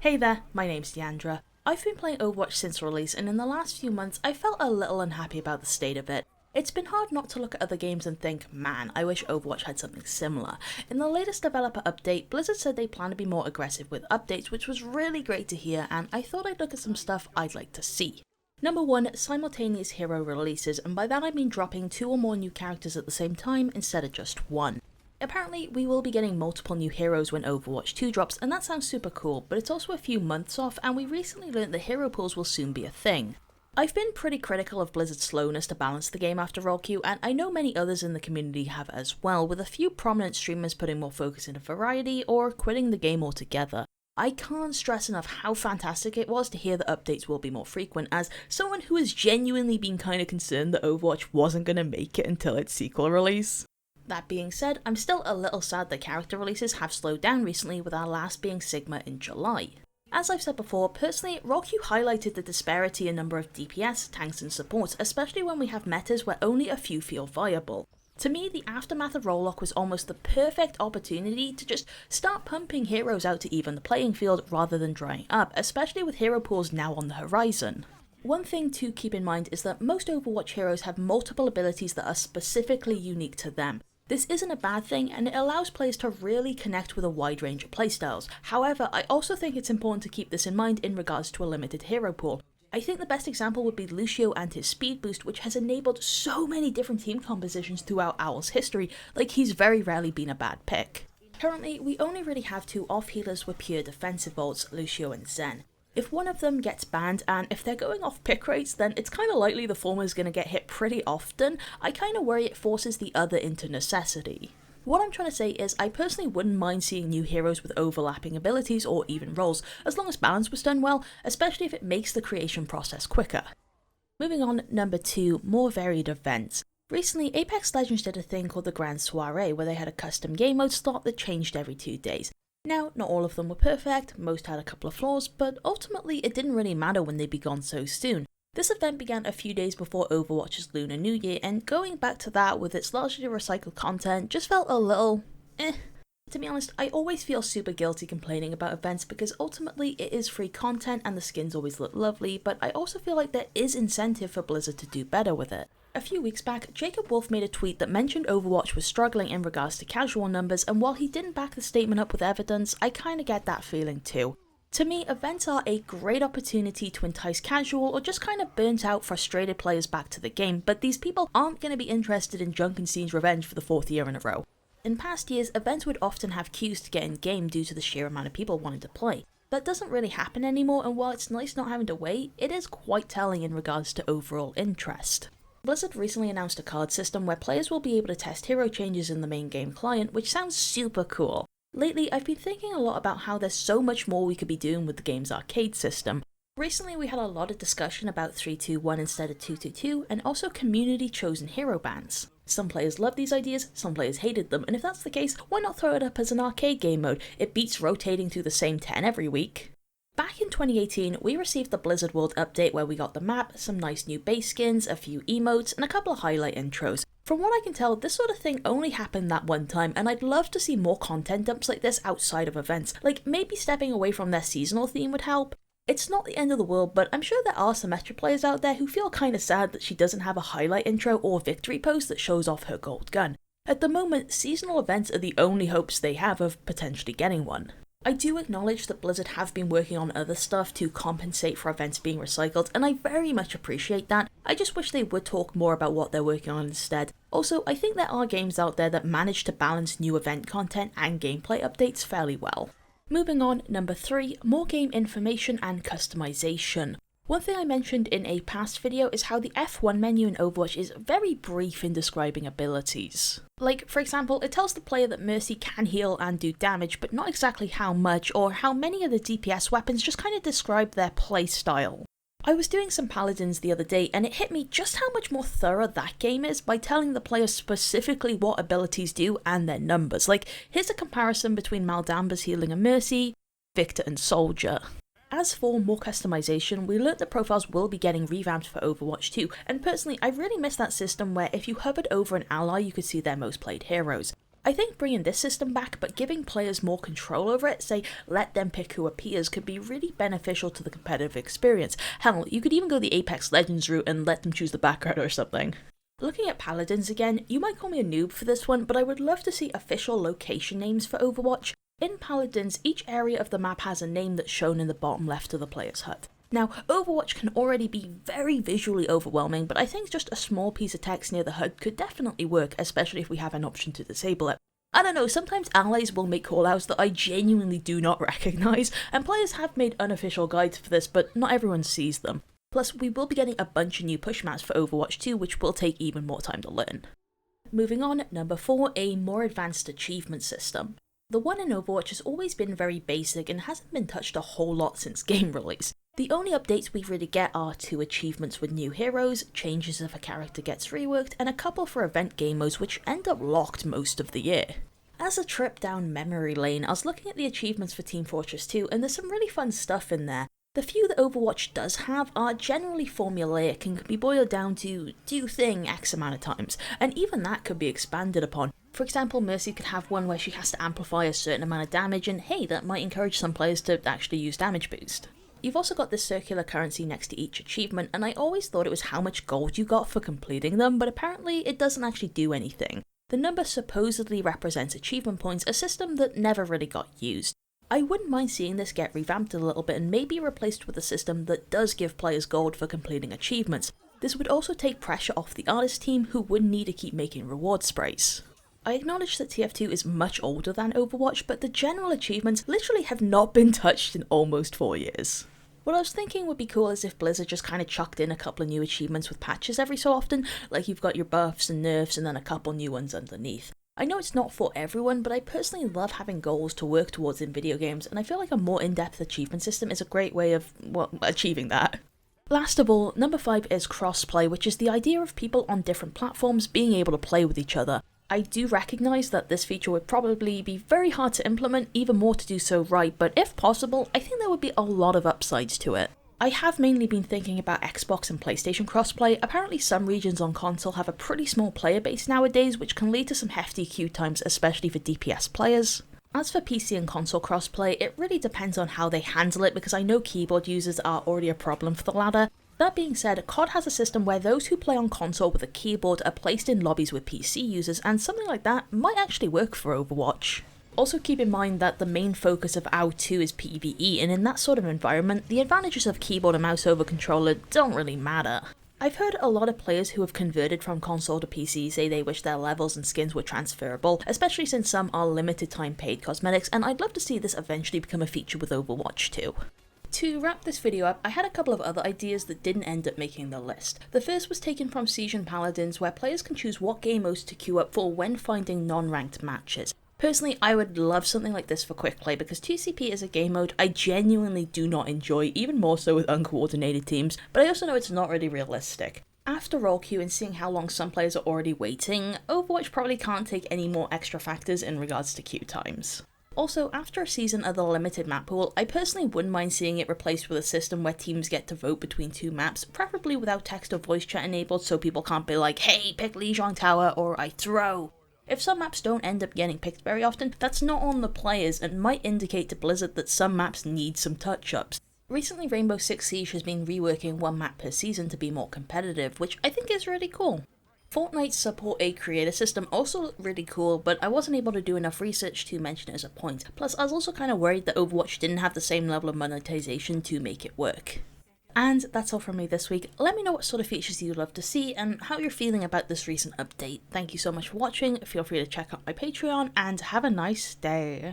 Hey there, my name's Niandra. I've been playing Overwatch since release, and in the last few months I felt a little unhappy about the state of it. It's been hard not to look at other games and think, man, I wish Overwatch had something similar. In the latest developer update, Blizzard said they plan to be more aggressive with updates, which was really great to hear, and I thought I'd look at some stuff I'd like to see. Number 1, simultaneous hero releases, and by that I mean dropping 2 or more new characters at the same time instead of just 1. Apparently, we will be getting multiple new heroes when Overwatch 2 drops, and that sounds super cool, but it's also a few months off, and we recently learned that hero pools will soon be a thing. I've been pretty critical of Blizzard's slowness to balance the game after Roll Queue, and I know many others in the community have as well, with a few prominent streamers putting more focus into variety or quitting the game altogether. I can't stress enough how fantastic it was to hear that updates will be more frequent, as someone who has genuinely been kinda concerned that Overwatch wasn't gonna make it until its sequel release. That being said, I'm still a little sad that character releases have slowed down recently, with our last being Sigma in July. As I've said before, personally, Roll Queue highlighted the disparity in number of DPS, tanks and supports, especially when we have metas where only a few feel viable. To me, the aftermath of Roll-Lock was almost the perfect opportunity to just start pumping heroes out to even the playing field rather than drying up, especially with hero pools now on the horizon. One thing to keep in mind is that most Overwatch heroes have multiple abilities that are specifically unique to them. This isn't a bad thing, and it allows players to really connect with a wide range of playstyles. However, I also think it's important to keep this in mind in regards to a limited hero pool. I think the best example would be Lucio and his speed boost, which has enabled so many different team compositions throughout Owl's history, like he's very rarely been a bad pick. Currently, we only really have 2 off healers with pure defensive ults, Lucio and Zen. If one of them gets banned, and if they're going off pick rates, then it's kinda likely the former is gonna get hit pretty often. I kinda worry it forces the other into necessity. What I'm trying to say is, I personally wouldn't mind seeing new heroes with overlapping abilities or even roles, as long as balance was done well, especially if it makes the creation process quicker. Moving on, number 2, more varied events. Recently, Apex Legends did a thing called the Grand Soiree, where they had a custom game mode slot that changed every 2 days. Now, not all of them were perfect, most had a couple of flaws, but ultimately it didn't really matter when they'd be gone so soon. This event began a few days before Overwatch's Lunar New Year, and going back to that with its largely recycled content just felt a little To be honest, I always feel super guilty complaining about events because ultimately it is free content and the skins always look lovely, but I also feel like there is incentive for Blizzard to do better with it. A few weeks back, Jacob Wolf made a tweet that mentioned Overwatch was struggling in regards to casual numbers, and while he didn't back the statement up with evidence, I kinda get that feeling too. To me, events are a great opportunity to entice casual or just kind of burnt out, frustrated players back to the game, but these people aren't going to be interested in Junkenstein's revenge for the 4th year in a row. In past years, events would often have queues to get in game due to the sheer amount of people wanting to play. That doesn't really happen anymore, and while it's nice not having to wait, it is quite telling in regards to overall interest. Blizzard recently announced a card system where players will be able to test hero changes in the main game client, which sounds super cool. Lately, I've been thinking a lot about how there's so much more we could be doing with the game's arcade system. Recently, we had a lot of discussion about 3-2-1 instead of 2-2-2, and also community-chosen hero bans. Some players loved these ideas, some players hated them, and if that's the case, why not throw it up as an arcade game mode? It beats rotating through the same 10 every week. Back in 2018, we received the Blizzard World update where we got the map, some nice new base skins, a few emotes, and a couple of highlight intros. From what I can tell, this sort of thing only happened that one time, and I'd love to see more content dumps like this outside of events. Like, maybe stepping away from their seasonal theme would help. It's not the end of the world, but I'm sure there are Symmetra players out there who feel kinda sad that she doesn't have a highlight intro or victory post that shows off her gold gun. At the moment, seasonal events are the only hopes they have of potentially getting one. I do acknowledge that Blizzard have been working on other stuff to compensate for events being recycled, and I very much appreciate that. I just wish they would talk more about what they're working on instead. Also, I think there are games out there that manage to balance new event content and gameplay updates fairly well. Moving on, number 3, more game information and customization. One thing I mentioned in a past video is how the F1 menu in Overwatch is very brief in describing abilities. Like, for example, it tells the player that Mercy can heal and do damage, but not exactly how much, or how many of the DPS weapons just kind of describe their playstyle. I was doing some Paladins the other day, and it hit me just how much more thorough that game is by telling the player specifically what abilities do and their numbers. Like, here's a comparison between Maldamba's healing and Mercy, Victor and Soldier. As for more customization, we learnt that profiles will be getting revamped for Overwatch 2, and personally I really miss that system where if you hovered over an ally you could see their most played heroes. I think bringing this system back but giving players more control over it, say let them pick who appears, could be really beneficial to the competitive experience. Hell, you could even go the Apex Legends route and let them choose the background or something. Looking at Paladins again, you might call me a noob for this one, but I would love to see official location names for Overwatch. In Paladins, each area of the map has a name that's shown in the bottom left of the player's HUD. Now, Overwatch can already be very visually overwhelming, but I think just a small piece of text near the HUD could definitely work, especially if we have an option to disable it. I don't know, sometimes allies will make callouts that I genuinely do not recognise, and players have made unofficial guides for this, but not everyone sees them. Plus, we will be getting a bunch of new push maps for Overwatch 2, which will take even more time to learn. Moving on, number 4, a more advanced achievement system. The one in Overwatch has always been very basic and hasn't been touched a whole lot since game release. The only updates we really get are 2 achievements with new heroes, changes if a character gets reworked, and a couple for event game modes which end up locked most of the year. As a trip down memory lane, I was looking at the achievements for Team Fortress 2 and there's some really fun stuff in there. The few that Overwatch does have are generally formulaic and can be boiled down to do thing X amount of times, and even that could be expanded upon. For example, Mercy could have one where she has to amplify a certain amount of damage, and hey, that might encourage some players to actually use damage boost. You've also got this circular currency next to each achievement, and I always thought it was how much gold you got for completing them, but apparently it doesn't actually do anything. The number supposedly represents achievement points, a system that never really got used. I wouldn't mind seeing this get revamped a little bit and maybe replaced with a system that does give players gold for completing achievements. This would also take pressure off the artist team, who wouldn't need to keep making reward sprays. I acknowledge that TF2 is much older than Overwatch, but the general achievements literally have not been touched in almost 4 years. What I was thinking would be cool is if Blizzard just kind of chucked in a couple of new achievements with patches every so often, like you've got your buffs and nerfs and then a couple new ones underneath. I know it's not for everyone, but I personally love having goals to work towards in video games, and I feel like a more in-depth achievement system is a great way of, well, achieving that. Last of all, number 5 is Crossplay, which is the idea of people on different platforms being able to play with each other. I do recognise that this feature would probably be very hard to implement, even more to do so right, but if possible, I think there would be a lot of upsides to it. I have mainly been thinking about Xbox and PlayStation crossplay. Apparently some regions on console have a pretty small player base nowadays, which can lead to some hefty queue times, especially for DPS players. As for PC and console crossplay, it really depends on how they handle it, because I know keyboard users are already a problem for the latter. That being said, COD has a system where those who play on console with a keyboard are placed in lobbies with PC users, and something like that might actually work for Overwatch. Also keep in mind that the main focus of AoE2 is PvE, and in that sort of environment, the advantages of keyboard and mouse over controller don't really matter. I've heard a lot of players who have converted from console to PC say they wish their levels and skins were transferable, especially since some are limited time paid cosmetics, and I'd love to see this eventually become a feature with Overwatch too. To wrap this video up, I had a couple of other ideas that didn't end up making the list. The first was taken from Siege and Paladins, where players can choose what game modes to queue up for when finding non-ranked matches. Personally, I would love something like this for quick play, because 2CP is a game mode I genuinely do not enjoy, even more so with uncoordinated teams, but I also know it's not really realistic. After role queue and seeing how long some players are already waiting, Overwatch probably can't take any more extra factors in regards to queue times. Also, after a season of the limited map pool, I personally wouldn't mind seeing it replaced with a system where teams get to vote between 2 maps, preferably without text or voice chat enabled, so people can't be like, hey, pick Lijiang Tower, or I throw. If some maps don't end up getting picked very often, that's not on the players and might indicate to Blizzard that some maps need some touch-ups. Recently, Rainbow Six Siege has been reworking 1 map per season to be more competitive, which I think is really cool. Fortnite's support a creator system also looked really cool, but I wasn't able to do enough research to mention it as a point. Plus, I was also kind of worried that Overwatch didn't have the same level of monetization to make it work. And that's all from me this week. Let me know what sort of features you'd love to see and how you're feeling about this recent update. Thank you so much for watching, feel free to check out my Patreon, and have a nice day.